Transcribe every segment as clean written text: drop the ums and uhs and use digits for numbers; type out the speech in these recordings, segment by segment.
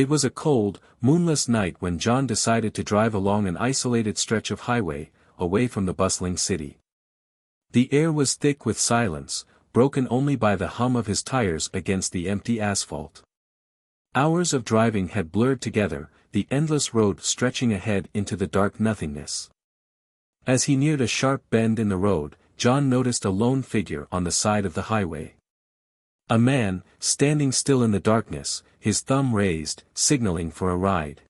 It was a cold, moonless night when John decided to drive along an isolated stretch of highway, away from the bustling city. The air was thick with silence, broken only by the hum of his tires against the empty asphalt. Hours of driving had blurred together, the endless road stretching ahead into the dark nothingness. As he neared a sharp bend in the road, John noticed a lone figure on the side of the highway. A man, standing still in the darkness, his thumb raised, signaling for a ride.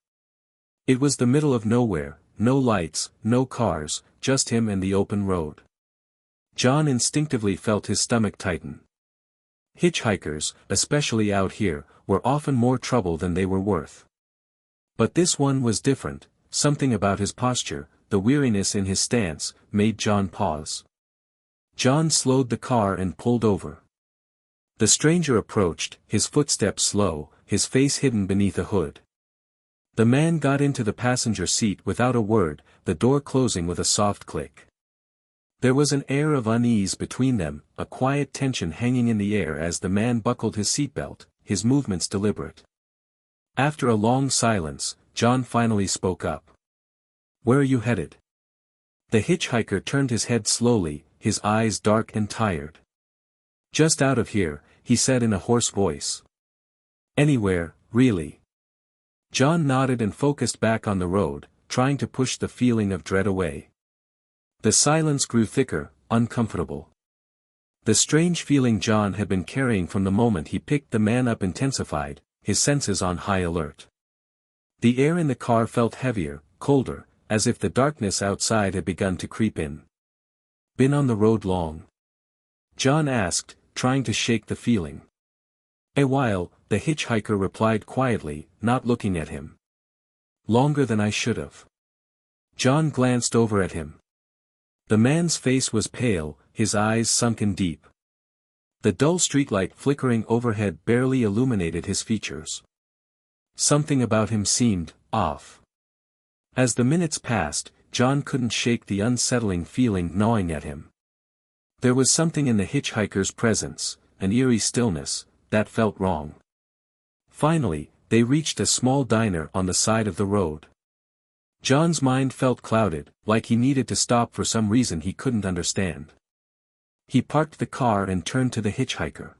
It was the middle of nowhere, no lights, no cars, just him and the open road. John instinctively felt his stomach tighten. Hitchhikers, especially out here, were often more trouble than they were worth. But this one was different. Something about his posture, the weariness in his stance, made John pause. John slowed the car and pulled over. The stranger approached, his footsteps slow, his face hidden beneath a hood. The man got into the passenger seat without a word, the door closing with a soft click. There was an air of unease between them, a quiet tension hanging in the air as the man buckled his seatbelt, his movements deliberate. After a long silence, John finally spoke up. "Where are you headed?" The hitchhiker turned his head slowly, his eyes dark and tired. "Just out of here," he said in a hoarse voice. "Anywhere, really." John nodded and focused back on the road, trying to push the feeling of dread away. The silence grew thicker, uncomfortable. The strange feeling John had been carrying from the moment he picked the man up intensified, his senses on high alert. The air in the car felt heavier, colder, as if the darkness outside had begun to creep in. "Been on the road long?" John asked, trying to shake the feeling. "A while," the hitchhiker replied quietly, not looking at him. "Longer than I should have." John glanced over at him. The man's face was pale, his eyes sunken deep. The dull streetlight flickering overhead barely illuminated his features. Something about him seemed off. As the minutes passed, John couldn't shake the unsettling feeling gnawing at him. There was something in the hitchhiker's presence, an eerie stillness, that felt wrong. Finally, they reached a small diner on the side of the road. John's mind felt clouded, like he needed to stop for some reason he couldn't understand. He parked the car and turned to the hitchhiker.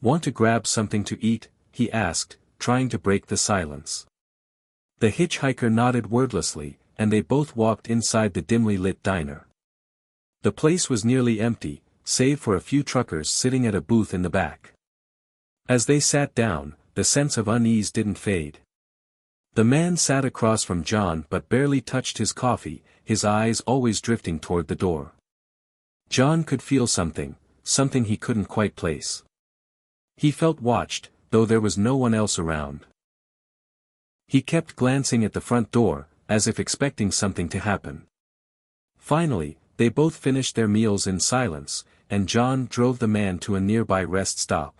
"Want to grab something to eat?" he asked, trying to break the silence. The hitchhiker nodded wordlessly, and they both walked inside the dimly lit diner. The place was nearly empty, save for a few truckers sitting at a booth in the back. As they sat down, the sense of unease didn't fade. The man sat across from John but barely touched his coffee, his eyes always drifting toward the door. John could feel something he couldn't quite place. He felt watched, though there was no one else around. He kept glancing at the front door, as if expecting something to happen. Finally, they both finished their meals in silence, and John drove the man to a nearby rest stop.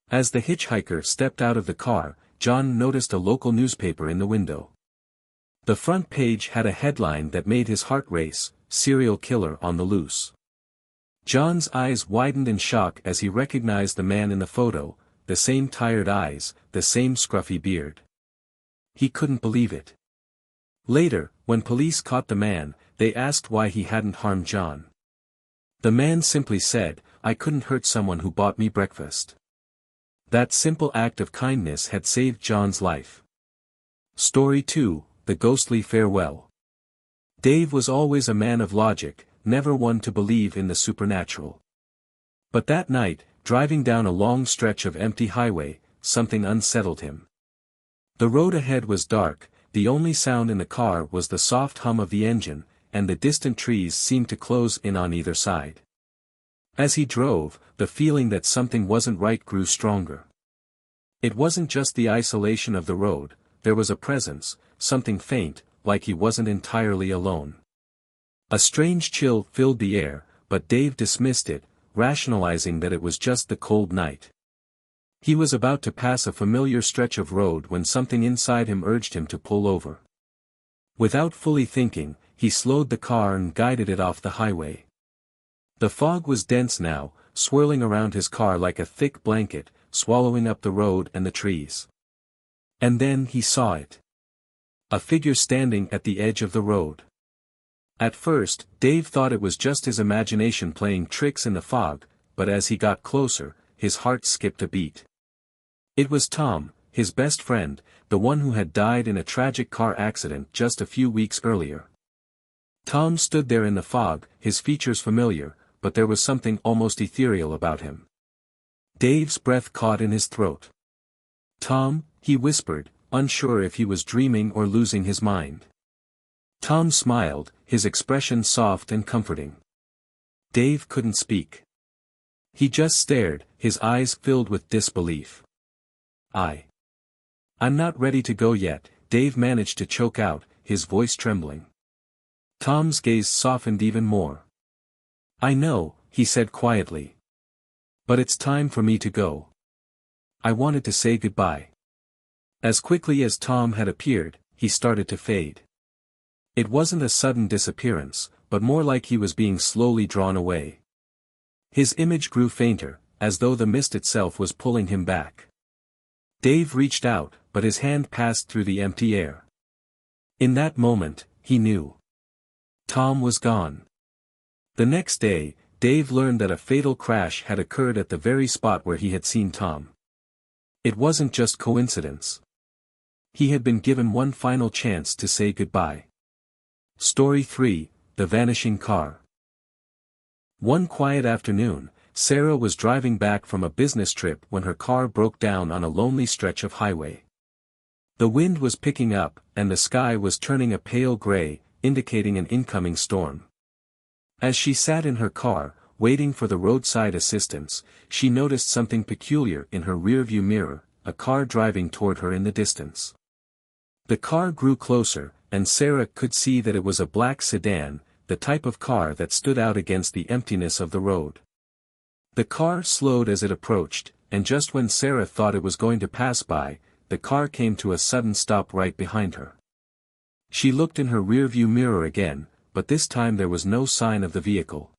As the hitchhiker stepped out of the car, John noticed a local newspaper in the window. The front page had a headline that made his heart race: "Serial Killer on the Loose." John's eyes widened in shock as he recognized the man in the photo, the same tired eyes, the same scruffy beard. He couldn't believe it. Later, when police caught the man, they asked why he hadn't harmed John. The man simply said, "I couldn't hurt someone who bought me breakfast." That simple act of kindness had saved John's life. Story 2, The Ghostly Farewell. Dave was always a man of logic, never one to believe in the supernatural. But that night, driving down a long stretch of empty highway, something unsettled him. The road ahead was dark, the only sound in the car was the soft hum of the engine, and the distant trees seemed to close in on either side. As he drove, the feeling that something wasn't right grew stronger. It wasn't just the isolation of the road, there was a presence, something faint, like he wasn't entirely alone. A strange chill filled the air, but Dave dismissed it, rationalizing that it was just the cold night. He was about to pass a familiar stretch of road when something inside him urged him to pull over. Without fully thinking, he slowed the car and guided it off the highway. The fog was dense now, swirling around his car like a thick blanket, swallowing up the road and the trees. And then he saw it. A figure standing at the edge of the road. At first, Dave thought it was just his imagination playing tricks in the fog, but as he got closer, his heart skipped a beat. It was Tom, his best friend, the one who had died in a tragic car accident just a few weeks earlier. Tom stood there in the fog, his features familiar, but there was something almost ethereal about him. Dave's breath caught in his throat. "Tom," he whispered, unsure if he was dreaming or losing his mind. Tom smiled, his expression soft and comforting. Dave couldn't speak. He just stared, his eyes filled with disbelief. I'm not ready to go yet," Dave managed to choke out, his voice trembling. Tom's gaze softened even more. "I know," he said quietly. "But it's time for me to go. I wanted to say goodbye." As quickly as Tom had appeared, he started to fade. It wasn't a sudden disappearance, but more like he was being slowly drawn away. His image grew fainter, as though the mist itself was pulling him back. Dave reached out, but his hand passed through the empty air. In that moment, he knew. Tom was gone. The next day, Dave learned that a fatal crash had occurred at the very spot where he had seen Tom. It wasn't just coincidence. He had been given one final chance to say goodbye. Story 3, The Vanishing Car. One quiet afternoon, Sarah was driving back from a business trip when her car broke down on a lonely stretch of highway. The wind was picking up, and the sky was turning a pale gray, indicating an incoming storm. As she sat in her car, waiting for the roadside assistance, she noticed something peculiar in her rearview mirror, a car driving toward her in the distance. The car grew closer, and Sarah could see that it was a black sedan, the type of car that stood out against the emptiness of the road. The car slowed as it approached, and just when Sarah thought it was going to pass by, the car came to a sudden stop right behind her. She looked in her rearview mirror again, but this time there was no sign of the vehicle.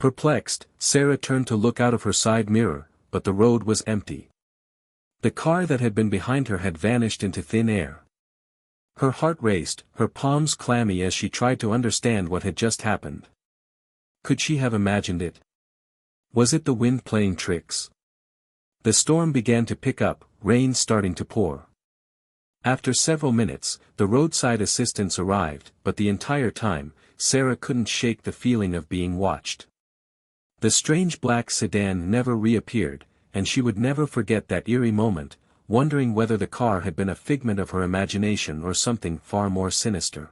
Perplexed, Sarah turned to look out of her side mirror, but the road was empty. The car that had been behind her had vanished into thin air. Her heart raced, her palms clammy as she tried to understand what had just happened. Could she have imagined it? Was it the wind playing tricks? The storm began to pick up, rain starting to pour. After several minutes, the roadside assistance arrived, but the entire time, Sarah couldn't shake the feeling of being watched. The strange black sedan never reappeared, and she would never forget that eerie moment, wondering whether the car had been a figment of her imagination or something far more sinister.